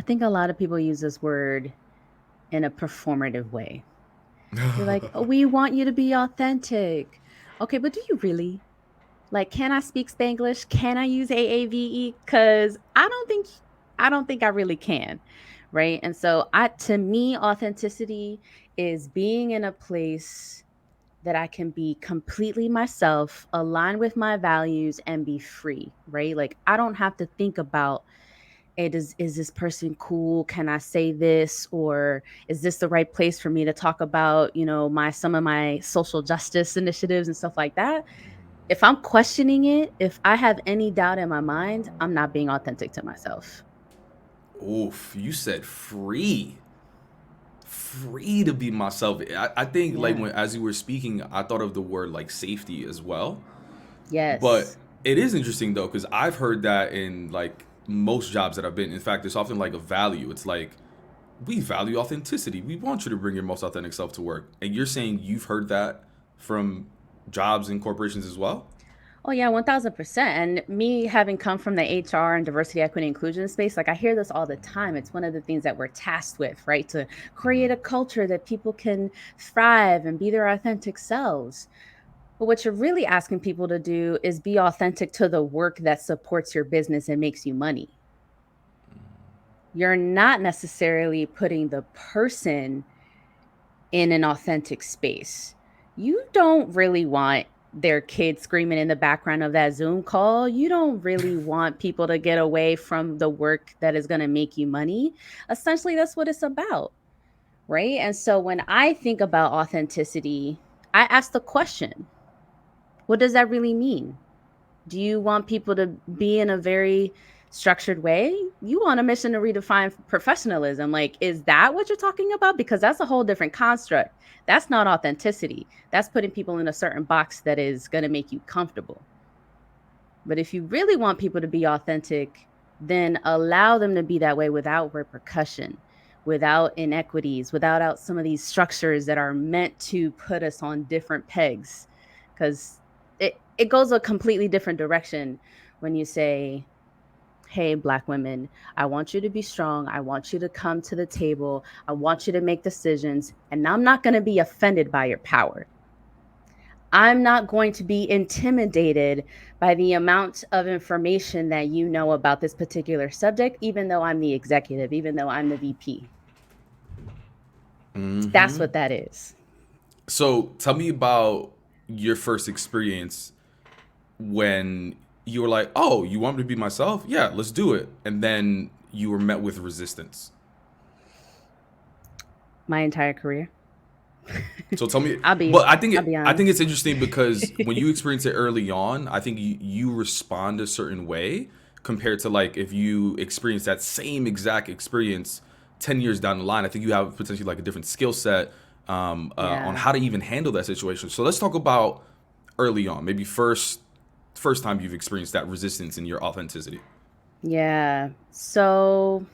think a lot of people use this word in a performative way. They're like, oh, we want you to be authentic. Okay, but do you really? Like, can I speak Spanglish? Can I use AAVE? Because I don't think I really can. Right. And so to me, authenticity is being in a place that I can be completely myself, align with my values, and be free, right? Like I don't have to think about, hey, is this person cool? Can I say this? Or is this the right place for me to talk about, my some of my social justice initiatives and stuff like that? If I'm questioning it, if I have any doubt in my mind, I'm not being authentic to myself. Oof, you said free. Free to be myself. I think like Yeah. when as you were speaking, I thought of the word like safety as well. But Yes. it is interesting though, because I've heard that in like most jobs that I've been. In fact, it's often like a value. It's like we value authenticity. We want you to bring your most authentic self to work. And you're saying you've heard that from jobs and corporations as well? Oh yeah, 1000%. And me having come from the HR and diversity, equity, inclusion space, like I hear this all the time. It's one of the things that we're tasked with, right? To create a culture that people can thrive and be their authentic selves. But what you're really asking people to do is be authentic to the work that supports your business and makes you money. You're not necessarily putting the person in an authentic space. You don't really want their kids screaming in the background of that Zoom call. You don't really want people to get away from the work that is going to make you money. Essentially, that's what it's about, right? And so when I think about authenticity, I ask the question, what does that really mean? Do you want people to be in a very structured way? You want a mission to redefine professionalism. Like, is that what you're talking about? Because that's a whole different construct. That's not authenticity. That's putting people in a certain box that is going to make you comfortable. But if you really want people to be authentic, then allow them to be that way without repercussion, without inequities, without out some of these structures that are meant to put us on different pegs. Because it goes a completely different direction when you say, hey, Black women, I want you to be strong. I want you to come to the table. I want you to make decisions. And I'm not going to be offended by your power. I'm not going to be intimidated by the amount of information that you know about this particular subject, even though I'm the executive, even though I'm the VP. That's Mm-hmm. what that is. So tell me about your first experience when you were like, "Oh, you want me to be myself? Yeah, let's do it." And then you were met with resistance. My entire career. So tell me, I'll be but I'll be I think honest. it's interesting because when you experience it early on, I think you respond a certain way compared to like if you experience that same exact experience 10 years down the line. I think you have potentially like a different skill set on Yeah. how to even handle that situation. So let's talk about early on, maybe first time you've experienced that resistance in your authenticity. Yeah. So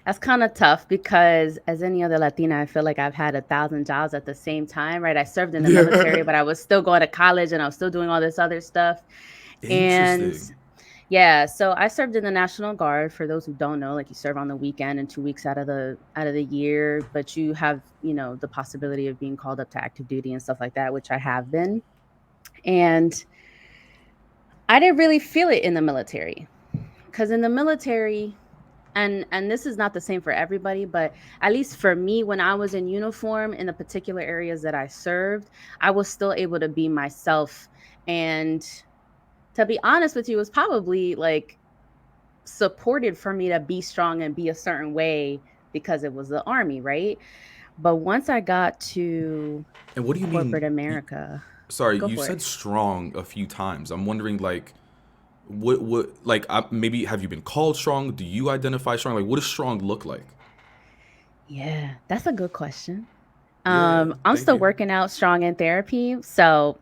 that's kind of tough because as any other Latina, I feel like I've had 1,000 jobs at the same time, right? I served in the military, but I was still going to college and I was still doing all this other stuff. And Interesting. yeah, so I served in the National Guard. For those who don't know, like you serve on the weekend and 2 weeks out of the year, but you have, the possibility of being called up to active duty and stuff like that, which I have been. And I didn't really feel it in the military because in the military, and this is not the same for everybody, but at least for me, when I was in uniform in the particular areas that I served, I was still able to be myself. And to be honest with you, it was probably like supported for me to be strong and be a certain way because it was the army, right? But once I got to And what do you corporate mean? America, Sorry, go you for it. said strong a few times. I'm wondering like what like maybe have you been called strong? Do you identify strong? Like what does strong look like? Yeah, that's a good question. Yeah, I'm thank still you. working out strong in therapy, so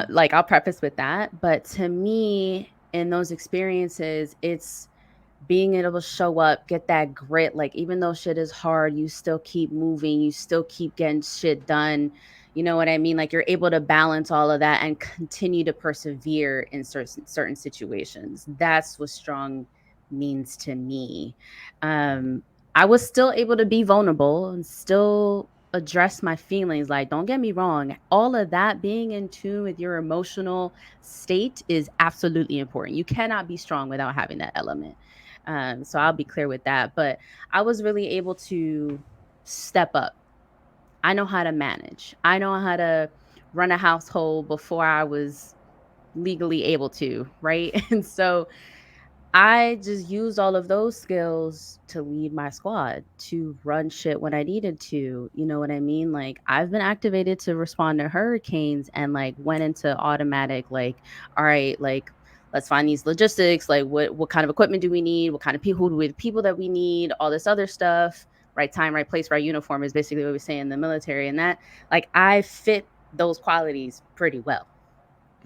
like I'll preface with that. But to me, in those experiences, it's being able to show up, get that grit. Like even though shit is hard, you still keep moving, you still keep getting shit done. You know what I mean? Like you're able to balance all of that and continue to persevere in certain situations. That's what strong means to me. I was still able to be vulnerable and still address my feelings. Like, don't get me wrong, all of that, being in tune with your emotional state, is absolutely important. You cannot be strong without having that element. So I'll be clear with that. But I was really able to step up. I know how to manage. I know how to run a household before I was legally able to, right? And so I just used all of those skills to lead my squad, to run shit when I needed to. You know what I mean? Like, I've been activated to respond to hurricanes and like went into automatic, like, all right, like, let's find these logistics. Like, what kind of equipment do we need? What kind of people do we people that we need? All this other stuff. Right time, right place, right uniform is basically what we say in the military. And that, like, I fit those qualities pretty well.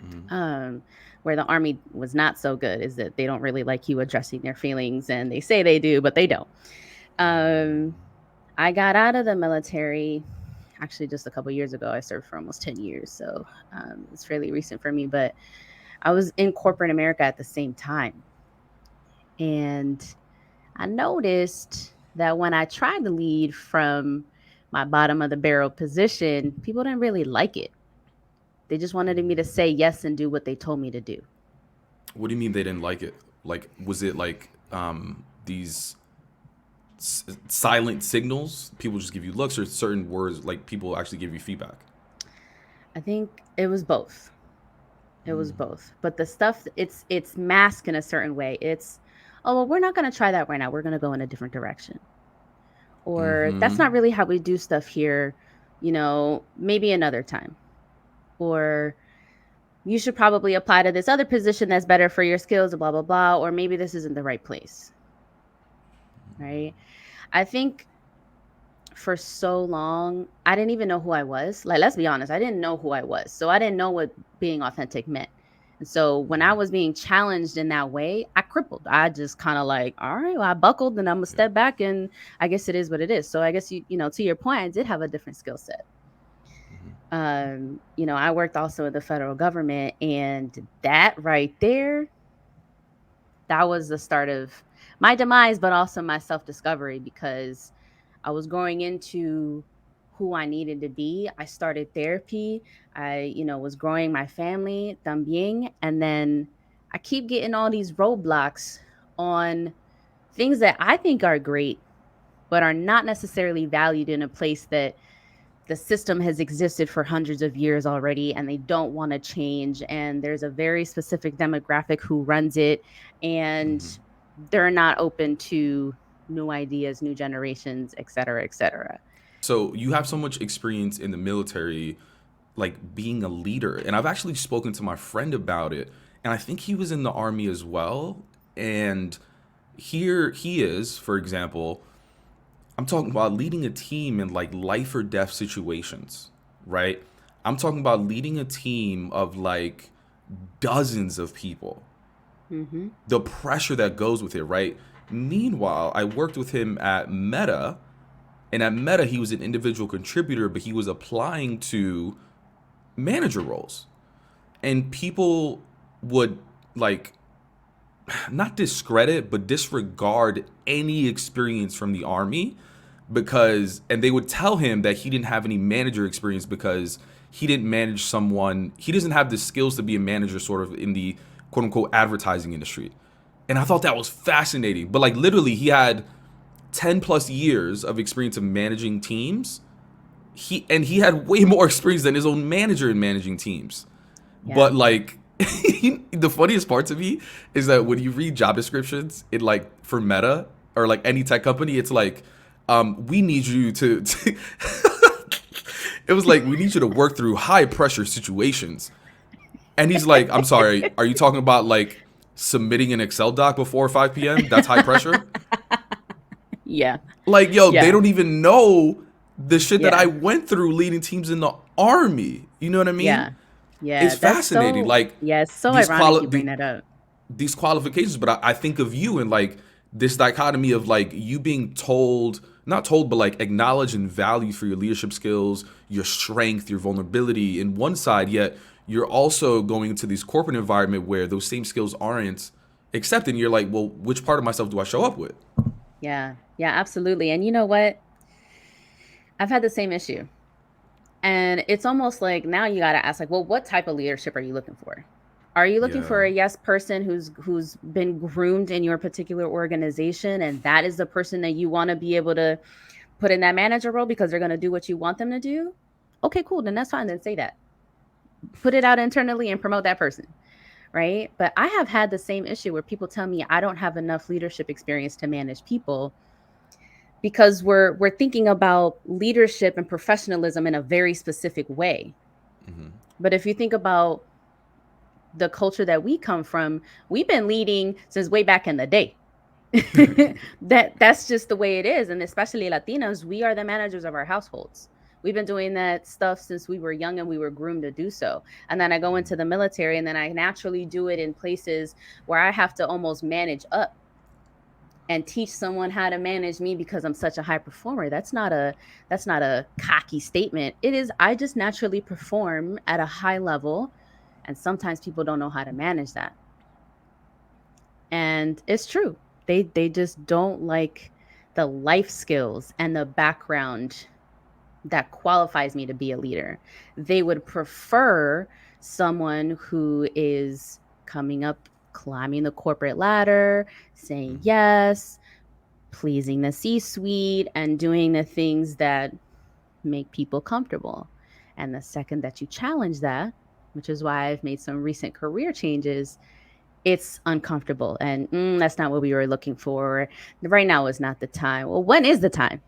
Mhm. Where the army was not so good is that they don't really like you addressing their feelings, and they say they do, but they don't. Um, I got out of the military actually just a couple years ago. I served for almost 10 years, so it's fairly recent for me, but I was in corporate America at the same time. And I noticed that when I tried to lead from my bottom of the barrel position, people didn't really like it. They just wanted me to say yes and do what they told me to do. What do you mean they didn't like it? Like, was it like these silent signals? People just give you looks, or certain words like people actually give you feedback? I think it was both. It was both. But the stuff, it's masked in a certain way. It's, oh well, we're not gonna try that right now. We're gonna go in a different direction. Or that's Mm-hmm. not really how we do stuff here, maybe another time. Or you should probably apply to this other position that's better for your skills, blah blah blah. Or maybe this isn't the right place. Right. I think for so long, I didn't even know who I was. Like, let's be honest, I didn't know who I was. So I didn't know what being authentic meant. And so when I was being challenged in that way, I crippled. I just kind of like, all right, well, I buckled and I'm gonna Yeah. step back, and I guess it is what it is. So I guess to your point, I did have a different skill set. I worked also in the federal government, and that right there, that was the start of my demise, but also my self discovery, because I was growing into who I needed to be. I started therapy. I, was growing my family también. And then I keep getting all these roadblocks on things that I think are great, but are not necessarily valued in a place that the system has existed for hundreds of years already, and they don't want to change. And there's a very specific demographic who runs it, and Mm-hmm. they're not open to new ideas, new generations, et cetera, et cetera. So you have so much experience in the military, like being a leader, and I've actually spoken to my friend about it, and I think he was in the army as well. And here he is, for example, I'm talking about leading a team in like life or death situations, right? I'm talking about leading a team of like dozens of people, Mm-hmm. the pressure that goes with it, right? Meanwhile, I worked with him at Meta, and at Meta, he was an individual contributor, but he was applying to manager roles. And people would like not discredit, but disregard any experience from the army because, and they would tell him that he didn't have any manager experience because he didn't manage someone, he doesn't have the skills to be a manager sort of in the quote unquote advertising industry. And I thought that was fascinating. But like literally, he had 10 plus years of experience of managing teams. He had way more experience than his own manager in managing teams. Yeah. But like the funniest part to me is that when you read job descriptions in like for Meta or like any tech company, it's like, we need you to it was like we need you to work through high pressure situations. And he's like, I'm sorry, are you talking about like submitting an Excel doc before 5 p.m.? That's high pressure? Yeah. Like, yo, they Yeah. don't even know the shit that I Yeah. went through leading teams in the army. You know what I mean? Yeah. Yeah. It's fascinating. Like Yeah, it's so these ironic quali- you bring the, that up. these qualifications, but I think of you and like this dichotomy of like you being told, not told, but like acknowledged and valued for your leadership skills, your strength, your vulnerability in one side, yet you're also going into this corporate environment where those same skills aren't accept it. And you're like, well, which part of myself do I show up with? Yeah. Yeah, absolutely. And you know what? I've had the same issue. And it's almost like now you got to ask like, well, what type of leadership are you looking for? Are you looking Yeah. for a yes person who's been groomed in your particular organization and that is the person that you want to be able to put in that manager role because they're going to do what you want them to do? Okay, cool. Then that's fine. Then say that. Put it out internally and promote that person, right? But I have had the same issue where people tell me I don't have enough leadership experience to manage people because we're thinking about leadership and professionalism in a very specific way. Mm-hmm. But if you think about the culture that we come from, we've been leading since way back in the day. That's just the way it is, and especially Latinos, we are the managers of our households. We've been doing that stuff since we were young and we were groomed to do so. And then I go into the military and then I naturally do it in places where I have to almost manage up and teach someone how to manage me because I'm such a high performer. That's not a cocky statement. It is I just naturally perform at a high level and sometimes people don't know how to manage that. And it's true. They just don't like the life skills and the background that qualifies me to be a leader. They would prefer someone who is coming up, climbing the corporate ladder, saying yes, pleasing the C suite, and doing the things that make people comfortable. And the second that you challenge that, which is why I've made some recent career changes, it's uncomfortable. And that's not what we were looking for. Right now is not the time. Well, when is the time?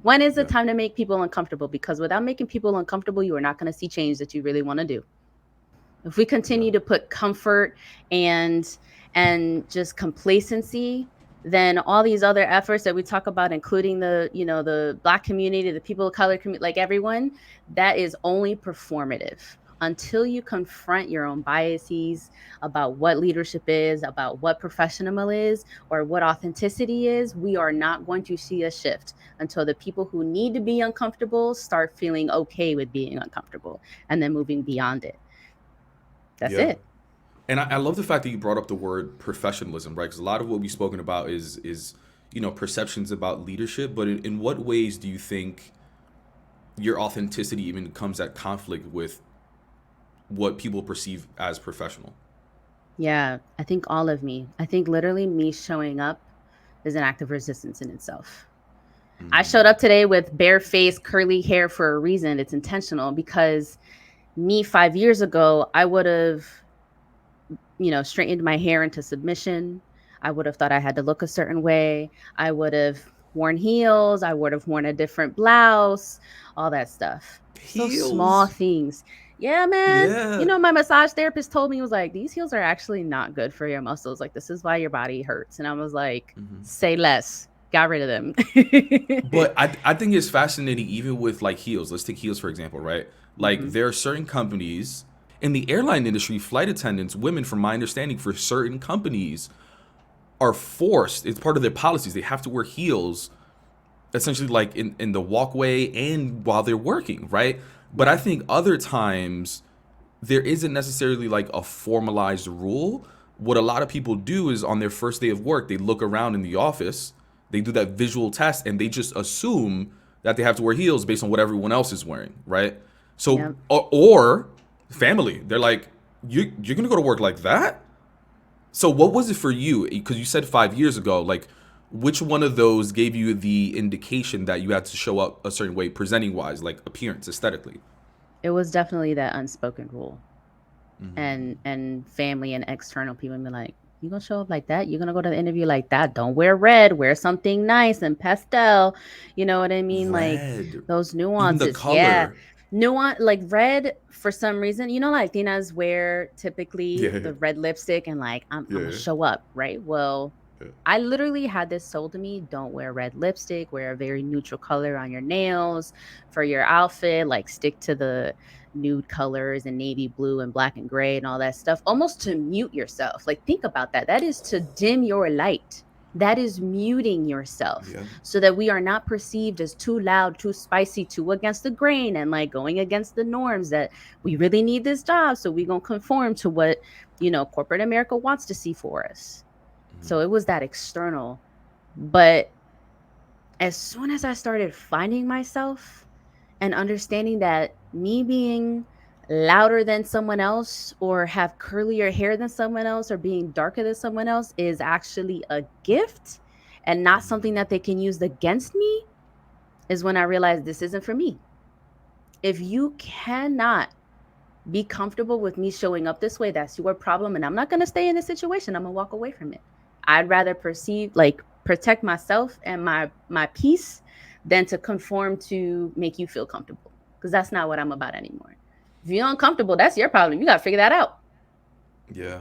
When is the Yeah. time to make people uncomfortable? Because without making people uncomfortable, you are not going to see change that you really want to do. If we Yeah. continue to put comfort and just complacency, then all these other efforts that we talk about, including the Black community, the people of color community, like everyone, that is only performative. Until you confront your own biases about what leadership is, about what professional is, or what authenticity is, we are not going to see a shift until the people who need to be uncomfortable start feeling okay with being uncomfortable and then moving beyond it. That's Yeah. it. And I love the fact that you brought up the word professionalism, right? Because a lot of what we've spoken about is perceptions about leadership. But in what ways do you think your authenticity even comes at conflict with what people perceive as professional? Yeah, I think all of me. I think literally me showing up is an act of resistance in itself. I showed up today with bare face, curly hair for a reason. It's intentional because me 5 years ago, I would have, straightened my hair into submission. I would have thought I had to look a certain way. I would have worn heels. I would have worn a different blouse, all that stuff. So small Heels. things. Yeah, man. Yeah. My massage therapist told me, he was like, these heels are actually not good for your muscles. Like, this is why your body hurts. And I was like, say less. Got rid of them. But I think it's fascinating even with like heels. Let's take heels for example, right? Like Hmm. there are certain companies in the airline industry, flight attendants, women, from my understanding, for certain companies are forced. It's part of their policies. They have to wear heels essentially like in the walkway and while they're working, right? But I Yeah. think other times there isn't necessarily like a formalized rule. What a lot of people do is on their first day of work, they look around in the office, they do that visual test, and they just assume that they have to wear heels based on what everyone else is wearing, right? So, Yeah. or family, they're like, you're gonna go to work like that? So, what was it for you? Because you said 5 years ago, like, which one of those gave you the indication that you had to show up a certain way, presenting wise, like appearance, aesthetically? It was definitely that unspoken rule. And family and external people be like, you gonna show up like that? You're gonna go to the interview like that? Don't wear red, wear something nice and pastel. You know what I mean? Like Red, those even the nuances. Yeah. color. Nuance like red for some reason, Latinas wear typically Yeah, the red lipstick and like I'm gonna yeah, show up, right? Well, yeah. I literally had this told to me, don't wear red lipstick, wear a very neutral color on your nails for your outfit, like stick to the nude colors and navy blue and black and gray and all that stuff, almost to mute yourself. Like think about that. That is to dim your light. That is muting yourself Yeah. so that we are not perceived as too loud, too spicy, too against the grain, and like going against the norms that we really need this job. So we're going to conform to what, corporate America wants to see for us. So it was that external. But as soon as I started finding myself and understanding that me being louder than someone else or have curlier hair than someone else or being darker than someone else is actually a gift and not something that they can use against me, is when I realized this isn't for me. If you cannot be comfortable with me showing up this way, that's your problem. And I'm not going to stay in this situation. I'm going to walk away from it. I'd rather protect myself and my peace than to conform to make you feel comfortable, because that's not what I'm about anymore. If you're uncomfortable, that's your problem. You got to figure that out. Yeah.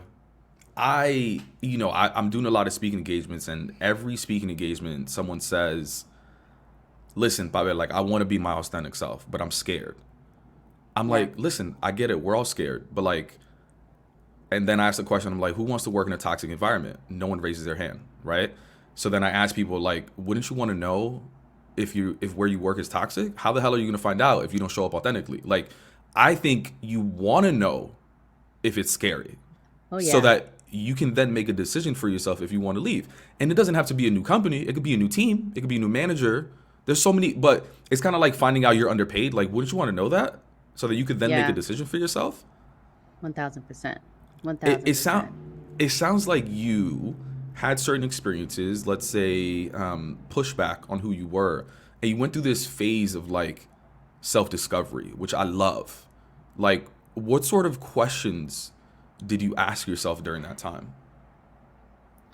I'm doing a lot of speaking engagements, and every speaking engagement, someone says, listen, Pavel, like, I want to be my authentic self, but I'm scared. I'm Yeah. like, listen, I get it. We're all scared. But like, and then I ask the question, I'm like, who wants to work in a toxic environment? No one raises their hand, right? So then I ask people, like, wouldn't you want to know if where you work is toxic? How the hell are you going to find out if you don't show up authentically? Like, I think you want to know if it's scary, Oh, so yeah. that you can then make a decision for yourself if you want to leave. And it doesn't have to be a new company. It could be a new team. It could be a new manager. There's so many, but it's kind of like finding out you're underpaid. Like, wouldn't you want to know that so that you could then make a Yeah. decision for yourself? 1000%. It sound 1000%. it sounds like you had certain experiences, let's say pushback on who you were, and you went through this phase of like self discovery, which I love. Like, what sort of questions did you ask yourself during that time?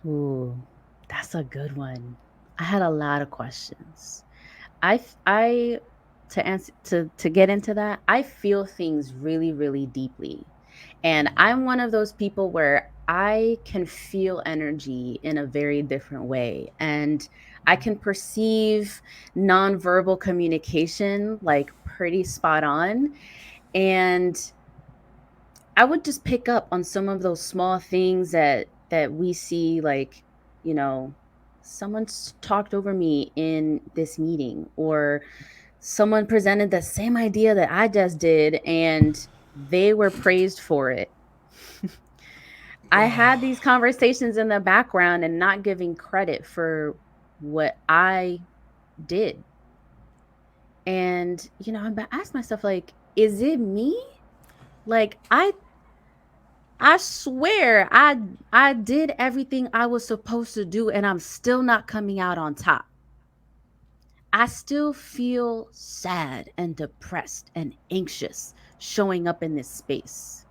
Ooh, that's a good one. I had a lot of questions. I to answer to get into that, I feel things really, really deeply. And I'm one of those people where I can feel energy in a very different way. And I can perceive nonverbal communication like pretty spot on. And I would just pick up on some of those small things that we see, like, you know, someone's talked over me in this meeting, or someone presented the same idea that I just did and they were praised for it. I had these conversations in the background and not giving credit for what I did. And, I asked myself, like, is it me? Like, I swear I did everything I was supposed to do and I'm still not coming out on top. I still feel sad and depressed and anxious showing up in this space.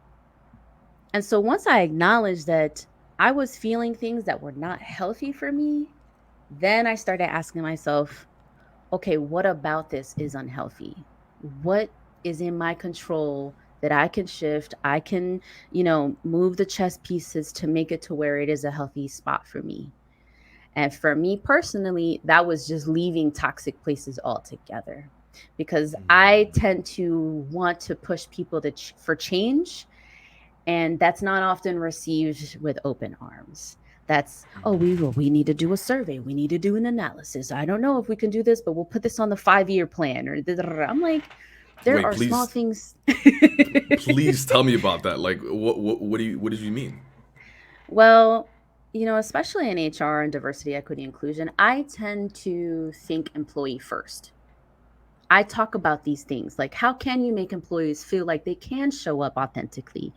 And so once I acknowledged that I was feeling things that were not healthy for me, then I started asking myself, okay, what about this is unhealthy? What is in my control that I can shift? I can, move the chess pieces to make it to where it is a healthy spot for me. And for me personally, that was just leaving toxic places altogether, because I tend to want to push people for change, and that's not often received with open arms. That's, oh, we need to do a survey, we need to do an analysis. I don't know if we can do this, but we'll put this on the 5-year plan. Or I'm like, there Wait, are small please, things. please tell me about that. Like, what did you mean? Well, especially in HR and diversity, equity, inclusion, I tend to think employee first. I talk about these things, like, how can you make employees feel like they can show up authentically?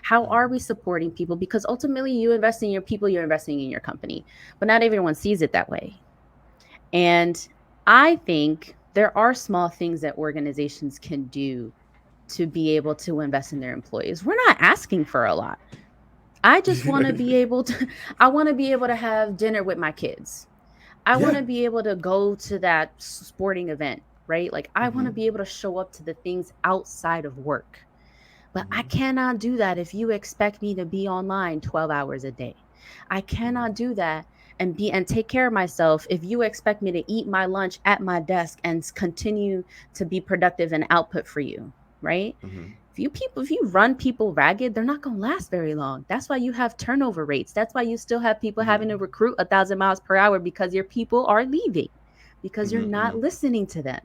How are we supporting people? Because ultimately, you invest in your people, you're investing in your company, but not everyone sees it that way. And I think there are small things that organizations can do to be able to invest in their employees. We're not asking for a lot. I just want to be able to, I want to be able to have dinner with my kids. I want Yeah. to be able to go to that sporting event, right? Like, I want to be able to show up to the things outside of work. But I cannot do that if you expect me to be online 12 hours a day. I cannot do that and take care of myself if you expect me to eat my lunch at my desk and continue to be productive and output for you, right? If you run people ragged, they're not going to last very long. That's why you have turnover rates. That's why you still have people having to recruit 1,000 miles per hour, because your people are leaving, because you're not listening to them.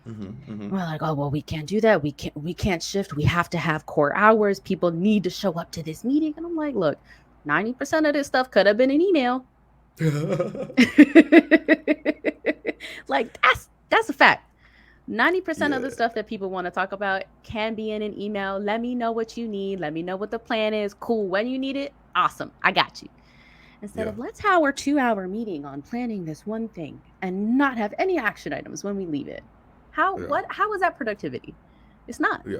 We're like, oh well, we can't do that. We can't shift. We have to have core hours. People need to show up to this meeting. And I'm like, look, 90% of this stuff could have been an email. Like that's a fact. 90% of the stuff that people want to talk about can be in an email. Let me know what you need. Let me know what the plan is. Cool. When you need it, awesome. I got you. Instead of let's have our 2-hour meeting on planning this one thing and not have any action items when we leave it. How is that productivity? It's not. Yeah.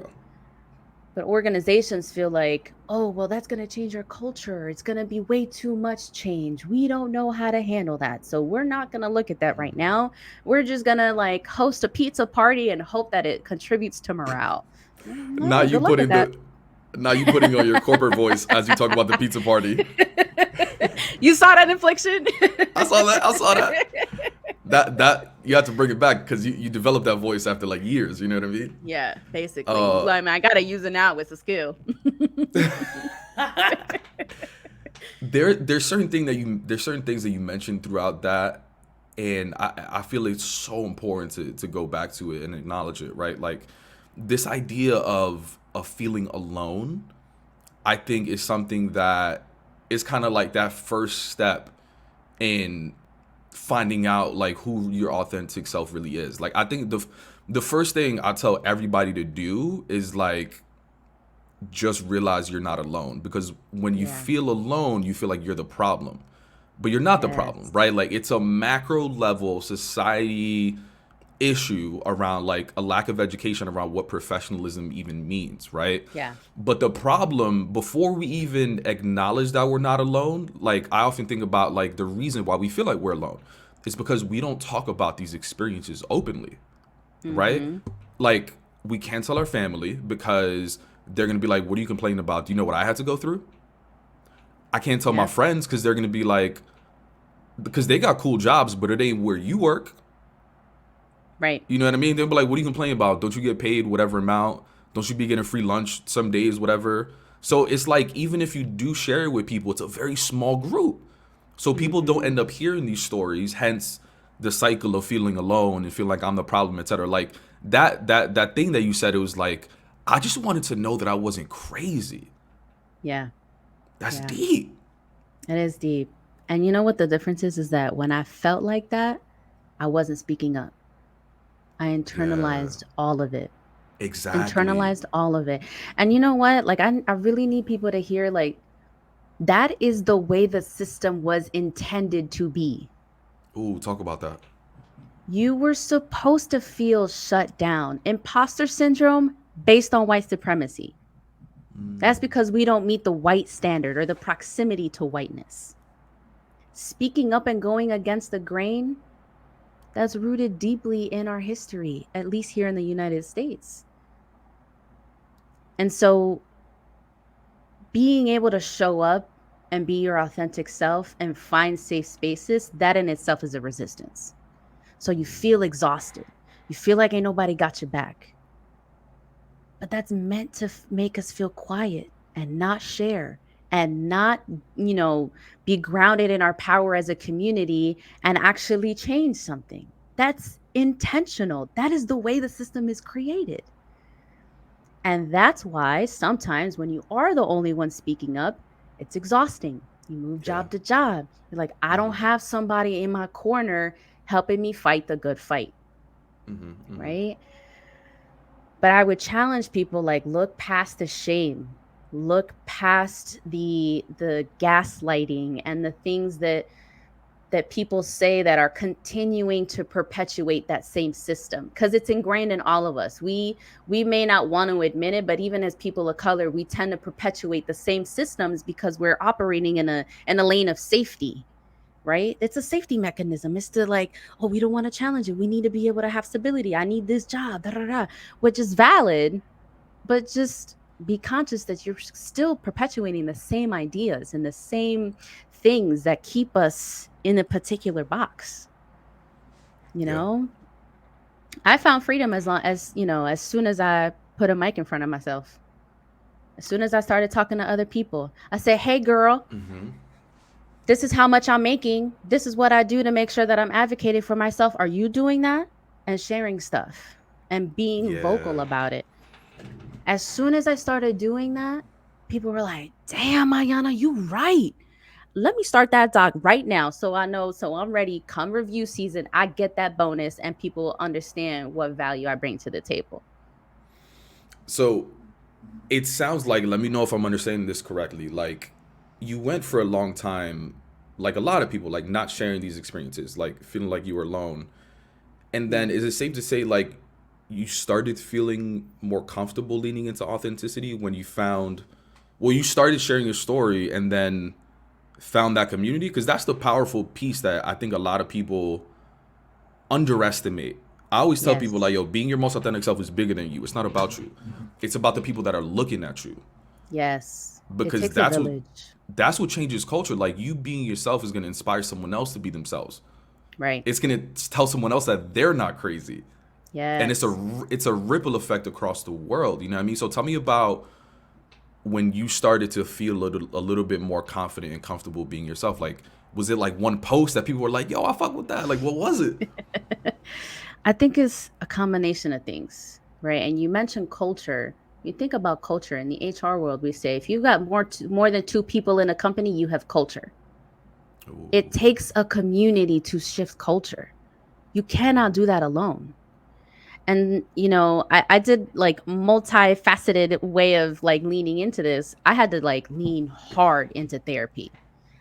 But organizations feel like, oh, well, that's going to change our culture. It's going to be way too much change. We don't know how to handle that. So we're not going to look at that right now. We're just going to like host a pizza party and hope that it contributes to morale. Now you putting on your corporate voice as you talk about the pizza party. You saw that inflection? I saw that. That you have to bring it back because you developed that voice after like years. You know what I mean? Yeah, basically. I mean, I gotta use it now. It's a skill. There's certain things that you mentioned throughout that, and I feel it's so important to go back to it and acknowledge it. Right, like this idea of feeling alone, I think is something that is kind of like that first step in finding out like who your authentic self really is. Like I think the first thing I tell everybody to do is like just realize you're not alone, because when you feel alone, you feel like you're the problem, but you're not the problem, right? Like it's a macro level society issue around like a lack of education around what professionalism even means, right? Yeah. But the problem, before we even acknowledge that we're not alone, like I often think about like the reason why we feel like we're alone is because we don't talk about these experiences openly, right? Like we can't tell our family because they're gonna be like, what are you complaining about? Do you know what I had to go through? I can't tell my friends because they're gonna be like, because they got cool jobs, but it ain't where you work. Right. You know what I mean? They'll be like, what are you complaining about? Don't you get paid whatever amount? Don't you be getting free lunch some days, whatever? So it's like, even if you do share it with people, it's a very small group. So people don't end up hearing these stories, hence the cycle of feeling alone and feel like I'm the problem, etc. Like that thing that you said, it was like, I just wanted to know that I wasn't crazy. Yeah. That's deep. It is deep. And you know what the difference is that when I felt like that, I wasn't speaking up. I internalized all of it. Exactly. Internalized all of it. And you know what? Like I really need people to hear like that is the way the system was intended to be. Ooh, talk about that. You were supposed to feel shut down. Imposter syndrome based on white supremacy. That's because we don't meet the white standard or the proximity to whiteness. Speaking up and going against the grain, that's rooted deeply in our history, at least here in the United States. And so being able to show up and be your authentic self and find safe spaces, that in itself is a resistance. So you feel exhausted. You feel like ain't nobody got your back. But that's meant to make us feel quiet and not share and not, be grounded in our power as a community and actually change something. That's intentional. That is the way the system is created. And that's why sometimes when you are the only one speaking up, it's exhausting. You move job to job. You're like, I don't have somebody in my corner helping me fight the good fight. Right? But I would challenge people like, look past the shame, look past the gaslighting and the things that people say that are continuing to perpetuate that same system, because it's ingrained in all of us. We may not want to admit it, but even as people of color, we tend to perpetuate the same systems because we're operating in a lane of safety, right? It's a safety mechanism. It's to like, oh, we don't want to challenge it. We need to be able to have stability. I need this job, which is valid, but just be conscious that you're still perpetuating the same ideas and the same things that keep us in a particular box. I found freedom as soon as I put a mic in front of myself. As soon as I started talking to other people, I said, "Hey, girl, Mm-hmm. this is how much I'm making. This is what I do to make sure that I'm advocating for myself. Are you doing that?" And sharing stuff and being vocal Yeah. about it. As soon as I started doing that, people were like, "Damn, Ayanna, you right. Let me start that doc right now so I know, so I'm ready. Come review season, I get that bonus and people understand what value I bring to the table." So it sounds like, let me know if I'm understanding this correctly. Like, you went for a long time, like a lot of people, like not sharing these experiences, like feeling like you were alone. And Yeah. then is it safe to say, like, you started feeling more comfortable leaning into authenticity when you found, well, you started sharing your story and then found that community? Because that's the powerful piece that I think a lot of people underestimate. I always tell people, Yes. like, yo, being your most authentic self is bigger than you. It's not about you. It's about the people that are looking at you. Yes. It Because takes a village. that's what changes culture. Like, you being yourself is gonna inspire someone else to be themselves. Right. It's gonna tell someone else that they're not crazy. And Yes. it's a ripple effect across the world. You know what I mean? So tell me about when you started to feel a little bit more confident and comfortable being yourself. Like, was it like one post that people were like, "Yo, I fuck with that"? Like, what was it? I think it's a combination of things, right? And you mentioned culture. You think about culture in the HR world, we say if you've got more than two people in a company, you have culture. Ooh. It takes a community to shift culture. You cannot do that alone. And I did like multifaceted way of like leaning into this. I had to like lean hard into therapy.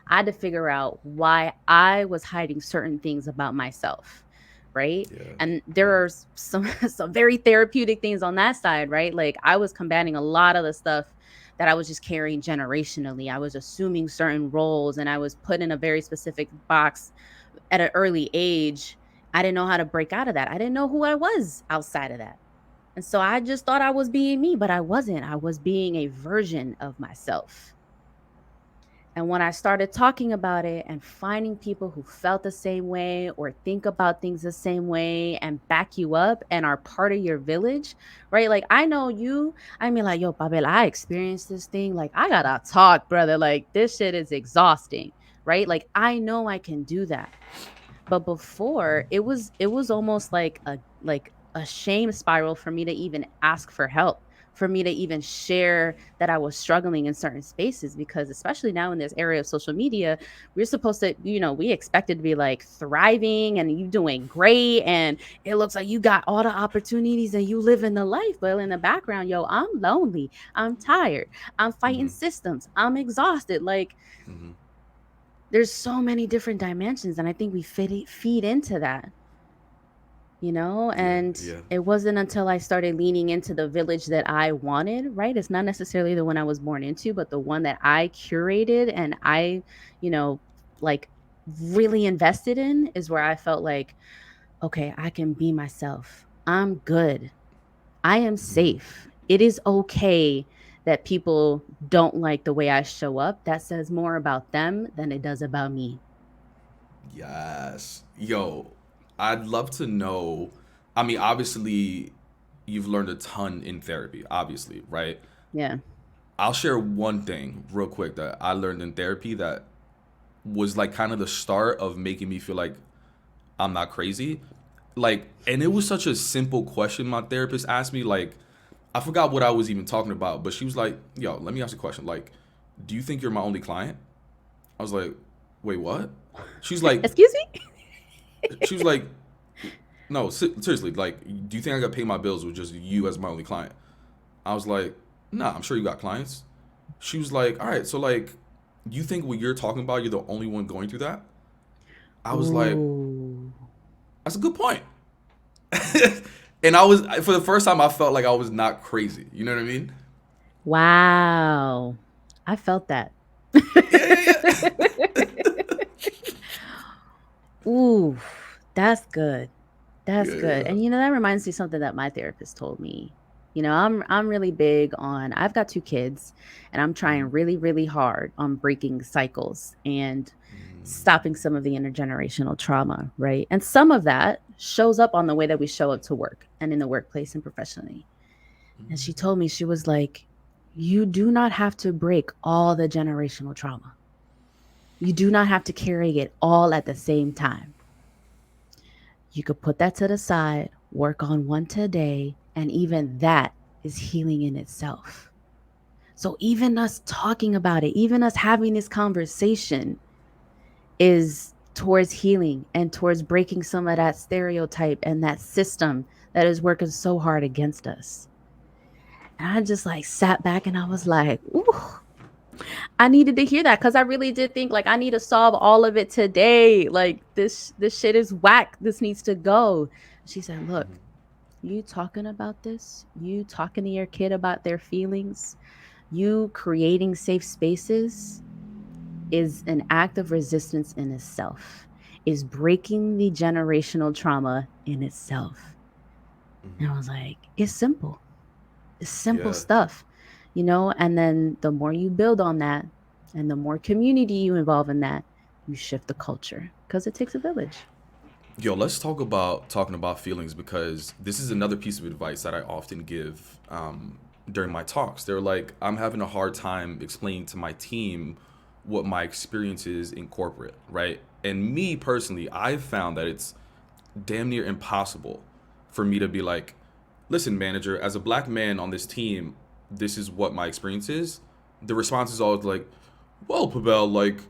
I had to figure out why I was hiding certain things about myself, right? Yeah. And there are some some very therapeutic things on that side, right? Like I was combating a lot of the stuff that I was just carrying generationally. I was assuming certain roles and I was put in a very specific box at an early age. I didn't know how to break out of that. I didn't know who I was outside of that. And so I just thought I was being me, but I wasn't. I was being a version of myself. And when I started talking about it and finding people who felt the same way or think about things the same way and back you up and are part of your village, right? Like I know you, I mean, like, yo, Babel, I experienced this thing. Like, I gotta talk, brother. Like, this shit is exhausting, right? Like, I know I can do that. But before, it was almost like a shame spiral for me to even ask for help, for me to even share that I was struggling in certain spaces, because especially now in this area of social media, we're supposed to, we expected to be like thriving and you doing great and it looks like you got all the opportunities and you live in the life, but in the background, yo, I'm lonely, I'm tired, I'm fighting Mm-hmm. systems, I'm exhausted. Like Mm-hmm. there's so many different dimensions and I think we feed into that, Yeah. and Yeah. it wasn't until I started leaning into the village that I wanted, right? It's not necessarily the one I was born into, but the one that I curated and I, you know, like really invested in, is where I felt like, okay, I can be myself. I'm good. I am Mm-hmm. safe. It is okay that people don't like the way I show up. That says more about them than it does about me. Yes. Yo, I'd love to know. I mean, obviously, you've learned a ton in therapy, obviously, right? Yeah. I'll share one thing real quick that I learned in therapy that was like kind of the start of making me feel like I'm not crazy. Like, and it was such a simple question my therapist asked me. Like, I forgot what I was even talking about, but she was like, "Yo, let me ask you a question. Like, do you think you're my only client?" I was like, "Wait, what?" She's like, Excuse me? she was like, "No, seriously. Like, do you think I got to pay my bills with just you as my only client?" I was like, "Nah, I'm sure you got clients." She was like, "All right, so like, you think what you're talking about, you're the only one going through that?" I was like, Ooh. "That's a good point." And I was, for the first time, I felt like I was not crazy. You know what I mean? Wow. I felt that. Yeah, yeah, Ooh, that's good. That's yeah, good. yeah. And that reminds me something that my therapist told me. I'm really big on, I've got two kids and I'm trying Mhm. really, really hard on breaking cycles and stopping some of the intergenerational trauma, right? And some of that shows up on the way that we show up to work and in the workplace and professionally. And she told me, she was like, you do not have to break all the generational trauma. You do not have to carry it all at the same time. You could put that to the side, work on one today, and even that is healing in itself. So, even us talking about it, even us having this conversation is towards healing and towards breaking some of that stereotype and that system that is working so hard against us. And I just like sat back and I was like, ooh, I needed to hear that because I really did think like I need to solve all of it today. Like this shit is whack. This needs to go. She said, look, you talking about this, you talking to your kid about their feelings, you creating safe spaces is an act of resistance in itself, is breaking the generational trauma in itself. And I was like, it's simple. It's simple Yeah. stuff, you know? And then the more you build on that and the more community you involve in that, you shift the culture because it takes a village. Yo, let's talk about talking about feelings because this is another piece of advice that I often give during my talks. They're like, I'm having a hard time explaining to my team what my experience is in corporate, right? And me personally, I've found that it's damn near impossible for me to be like, listen, manager, as a black man on this team, this is what my experience is. The response is always like, well, Pavel, like,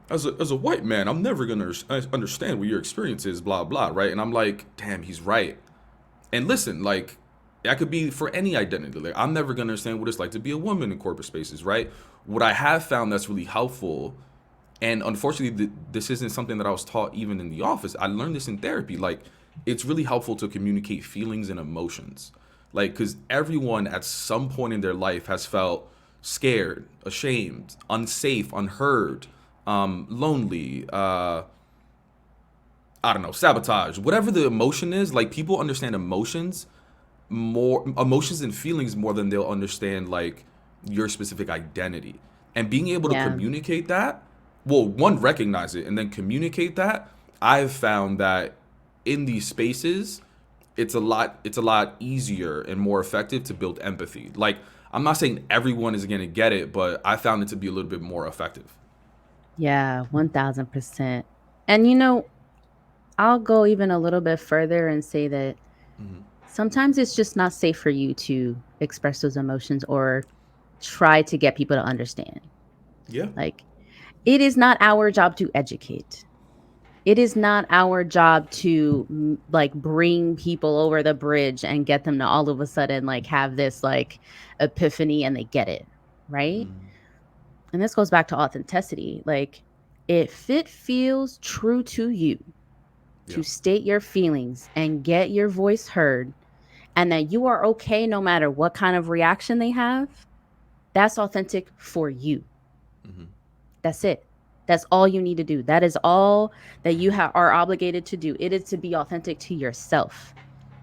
as a white man, I'm never gonna understand what your experience is, blah blah, right? And I'm like, damn, he's right. And listen, like, that could be for any identity. Like, I'm never gonna understand what it's like to be a woman in corporate spaces, right? What I have found that's really helpful, and unfortunately, this isn't something that I was taught even in the office. I learned this in therapy. Like, it's really helpful to communicate feelings and emotions, like, because everyone at some point in their life has felt scared, ashamed, unsafe, unheard, lonely, I don't know, sabotage, whatever the emotion is. Like, people understand emotions and feelings more than they'll understand like your specific identity. And being able to Yeah. communicate that, well, one, recognize it and then communicate that. I've found that in these spaces, it's a lot easier and more effective to build empathy. Like, I'm not saying everyone is going to get it, but I found it to be a little bit more effective. Yeah, 1000%. And you know, I'll go even a little bit further and say that sometimes it's just not safe for you to express those emotions or try to get people to understand. Yeah. Like, it is not our job to educate. It is not our job to like bring people over the bridge and get them to all of a sudden like have this like epiphany and they get it, right? And this goes back to authenticity. Like, if it feels true to you Yeah. to state your feelings and get your voice heard, and that you are okay no matter what kind of reaction they have, that's authentic for you. That's it. That's all you need to do. That is all that you are obligated to do. It is to be authentic to yourself.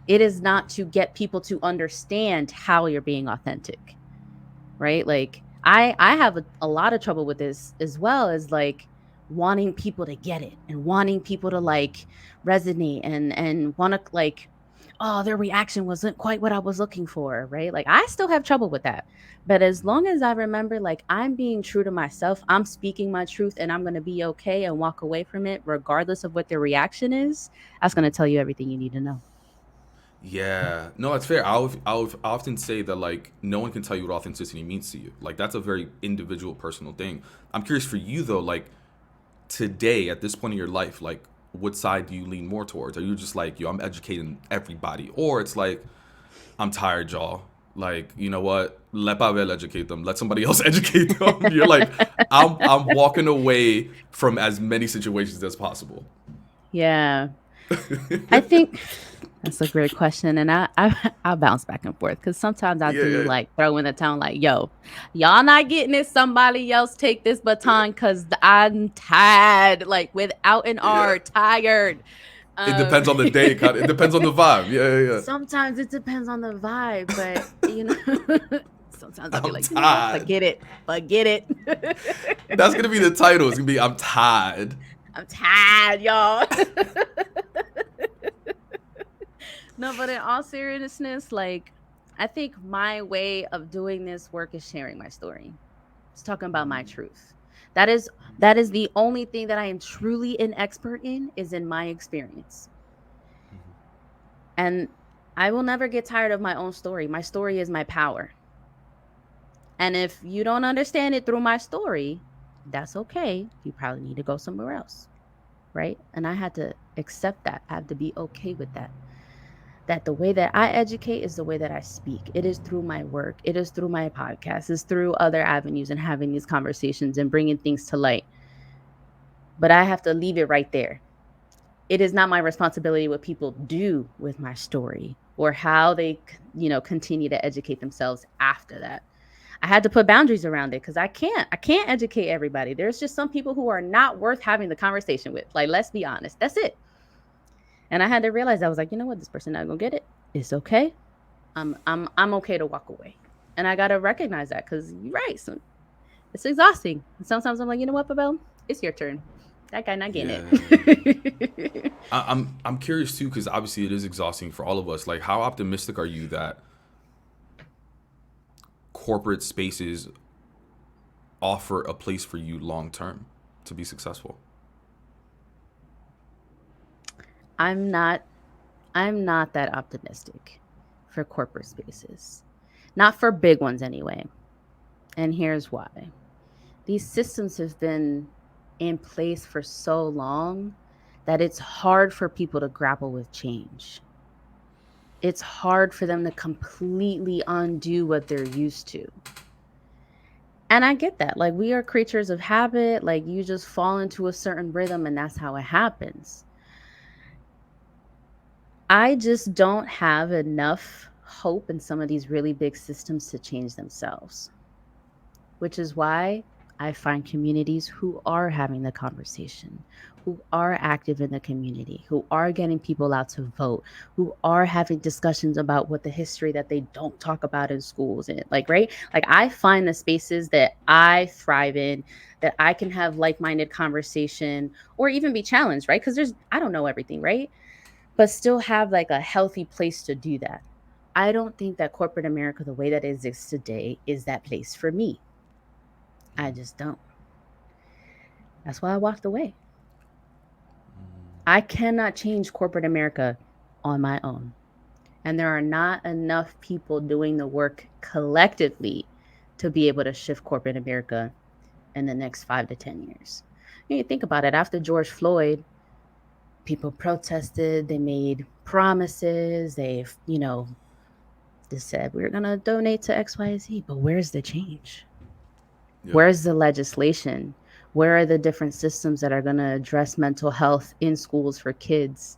It is not to get people to understand how you're being authentic, right? Like I have a lot of trouble with this as well as like wanting people to get it and wanting people to like resonate and want to like, oh, their reaction wasn't quite what I was looking for, right? Like I still have trouble with that. But as long as I remember like I'm being true to myself, I'm speaking my truth and I'm going to be okay and walk away from it regardless of what their reaction is, that's going to tell you everything you need to know. Yeah, no, that's fair. I'll often say that like no one can tell you what authenticity means to you. Like, that's a very individual, personal thing. I'm curious for you though, like today at this point in your life, like what side do you lean more towards? Are you just like, yo, I'm educating everybody, or it's like, I'm tired, y'all. Like, you know what? Let Pavel educate them. Let somebody else educate them. You're like, I'm walking away from as many situations as possible. Yeah. I think that's a great question, and I bounce back and forth because sometimes I Yeah, do yeah, like throw in the tone like, "Yo, y'all not getting it. Somebody else take this baton because I'm tired, like without an yeah. R, tired." It Um, depends on the day. It depends on the vibe. Yeah, yeah, sometimes it depends on the vibe, but you know, sometimes yeah. I'll be I'm like, you know what? tired. Forget it. That's gonna be the title. It's gonna be I'm tired. I'm tired, y'all. No, but in all seriousness, like I think my way of doing this work is sharing my story. It's talking about my truth. That is that is the only thing that I am truly an expert in, is in my experience. And I will never get tired of my own story. My story is my power. And if you don't understand it through my story, that's okay. You probably need to go somewhere else. Right. And I had to accept that. I have to be okay with that. That the way that I educate is the way that I speak. It is through my work. It is through my podcast. It's through other avenues and having these conversations and bringing things to light. But I have to leave it right there. It is not my responsibility what people do with my story or how they, continue to educate themselves after that. I had to put boundaries around it because I can't educate everybody. There's just some people who are not worth having the conversation with. Like, let's be honest. That's it. And I had to realize, I was like, you know what, this person not gonna get it. It's okay. I'm okay to walk away. And I gotta recognize that, because you're right. So it's exhausting. And sometimes I'm like, you know what, Babel? It's your turn. That guy not getting Yeah. it. I'm curious too, because obviously it is exhausting for all of us. Like, how optimistic are you that corporate spaces offer a place for you long term to be successful? I'm not I'm not that optimistic for corporate spaces. Not for big ones anyway. And here's why. These systems have been in place for so long that it's hard for people to grapple with change. It's hard for them to completely undo what they're used to. And I get that. Like, we are creatures of habit. Like, you just fall into a certain rhythm and that's how it happens. I just don't have enough hope in some of these really big systems to change themselves, which is why I find communities who are having the conversation, who are active in the community, who are getting people out to vote, who are having discussions about what the history that they don't talk about in schools and, like, right? Like, I find the spaces that I thrive in, that I can have like-minded conversation or even be challenged, right? Because I don't know everything, right? But still have like a healthy place to do that. I don't think that corporate America, the way that it exists today, is that place for me. I just don't. That's why I walked away. I cannot change corporate America on my own. And there are not enough people doing the work collectively to be able to shift corporate America in the next 5 to 10 years. You think about it, after George Floyd, people protested, they made promises, they said, we're going to donate to XYZ, but where's the change? Yeah. Where's the legislation? Where are the different systems that are going to address mental health in schools for kids?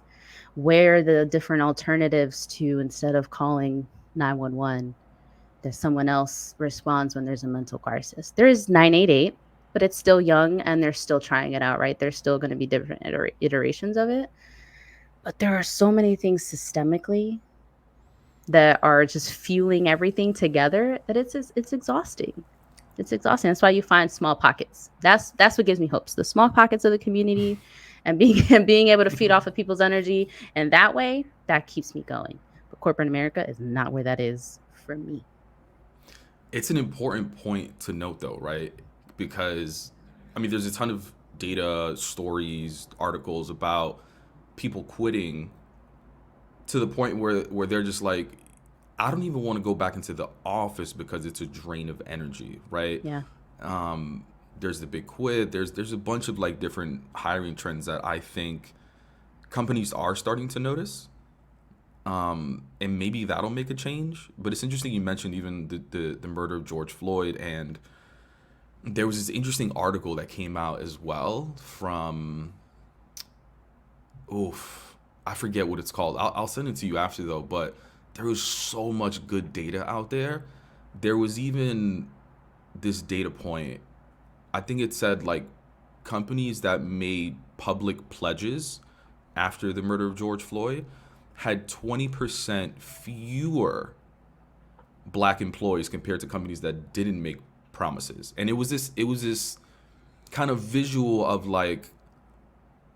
Where are the different alternatives to, instead of calling 911, that someone else responds when there's a mental crisis? There is 988, but it's still young and they're still trying it out, right? There's still going to be different iterations of it. But there are so many things systemically that are just fueling everything together that it's exhausting. It's exhausting. That's why you find small pockets. That's what gives me hopes. The small pockets of the community, and being able to feed off of people's energy, and that way that keeps me going. But corporate America is not where that is for me. It's an important point to note, though, right? Because, I mean, there's a ton of data, stories, articles about people quitting to the point where they're just like, I don't even want to go back into the office because it's a drain of energy, right? Yeah. There's the big quit. There's a bunch of like different hiring trends that I think companies are starting to notice. And maybe that'll make a change. But it's interesting you mentioned even the murder of George Floyd, and there was this interesting article that came out as well from, oof, I forget what it's called. I'll send it to you after though. But there was so much good data out there. There was even this data point. I think it said like companies that made public pledges after the murder of George Floyd had 20% fewer black employees compared to companies that didn't make promises. And it was this kind of visual of like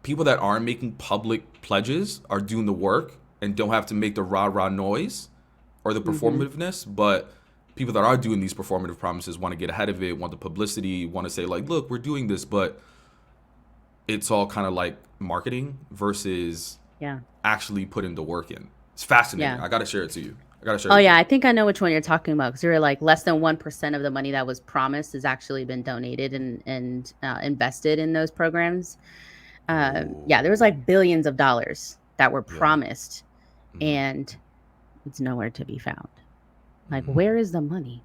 people that aren't making public pledges are doing the work and don't have to make the rah rah noise, or the Mm-hmm. performativeness, but people that are doing these performative promises want to get ahead of it, want the publicity, want to say like, look, we're doing this, but it's all kind of like marketing versus Yeah. actually putting the work in. It's fascinating. Yeah. I gotta share it to you. I gotta share it Oh with yeah, you. I think I know which one you're talking about because you're like less than 1% of the money that was promised has actually been donated and invested in those programs. Yeah, there was Oh, like billions of dollars that were yeah. promised, Hmm. and it's nowhere to be found. Like, Hmm. where is the money?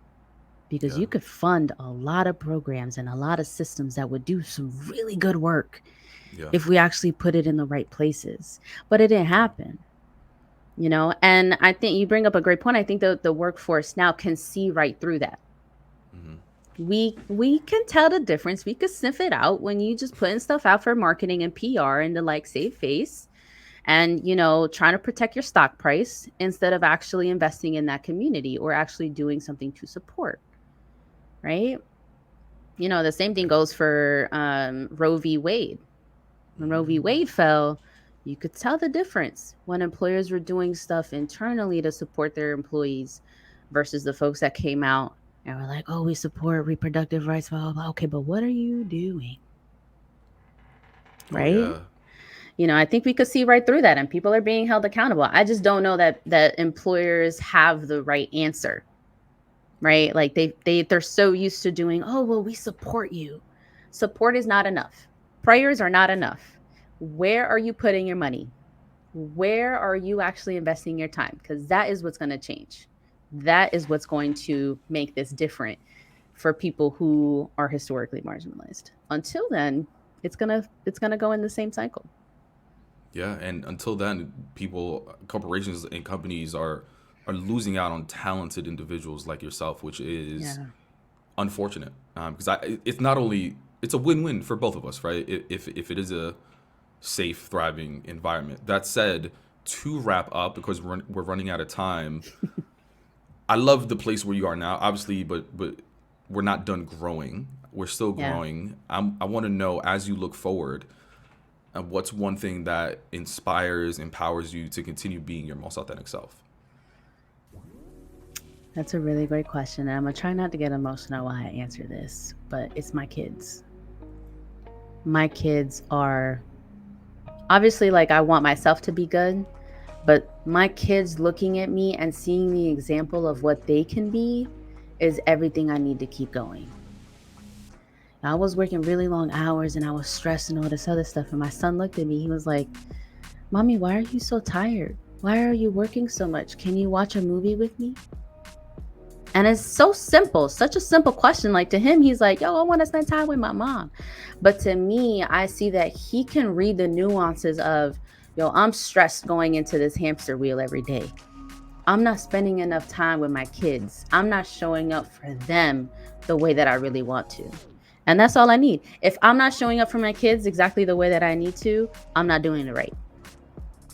Because Yeah. you could fund a lot of programs and a lot of systems that would do some really good work Yeah. if we actually put it in the right places. But it didn't happen, you know? And I think you bring up a great point. I think the workforce now can see right through that. Hmm. We can tell the difference. We could sniff it out when you just putting stuff out for marketing and PR and to like save face and trying to protect your stock price instead of actually investing in that community or actually doing something to support, right? The same thing Yeah. goes for Roe v. Wade. When Roe v. Hmm. Wade fell, you could tell the difference when employers were doing stuff internally to support their employees versus the folks that came out and were like, oh, we support reproductive rights, blah, blah, blah. Okay, but what are you doing? Oh Right? yeah. I think we could see right through that and people are being held accountable. I just don't know that employers have the right answer, right? Like they're so used to doing, oh, well, we support you. Support is not enough. Prayers are not enough. Where are you putting your money? Where are you actually investing your time? Because that is what's going to change. That is what's going to make this different for people who are historically marginalized. Until then, it's gonna go in the same cycle. Yeah. And until then, people, corporations, and companies are losing out on talented individuals like yourself, which is Yeah. unfortunate. Because it's not only it's a win-win for both of us, right? If it is a safe, thriving environment. That said, to wrap up, because we're running out of time, I love the place where you are now, obviously, but we're not done growing. We're still Yeah. growing. I want to know, as you look forward, what's one thing that inspires, empowers you to continue being your most authentic self? That's a really great question. And I'm gonna try not to get emotional while I answer this, but it's my kids. My kids are obviously like I want myself to be good, but my kids looking at me and seeing the example of what they can be is everything I need to keep going. I was working really long hours and I was stressed and all this other stuff. And my son looked at me. He was like, Mommy, why are you so tired? Why are you working so much? Can you watch a movie with me? And it's so simple, such a simple question. Like to him, he's like, yo, I want to spend time with my mom. But to me, I see that he can read the nuances of, yo, I'm stressed going into this hamster wheel every day. I'm not spending enough time with my kids. I'm not showing up for them the way that I really want to. And that's all I need. If I'm not showing up for my kids exactly the way that I need to, I'm not doing it right.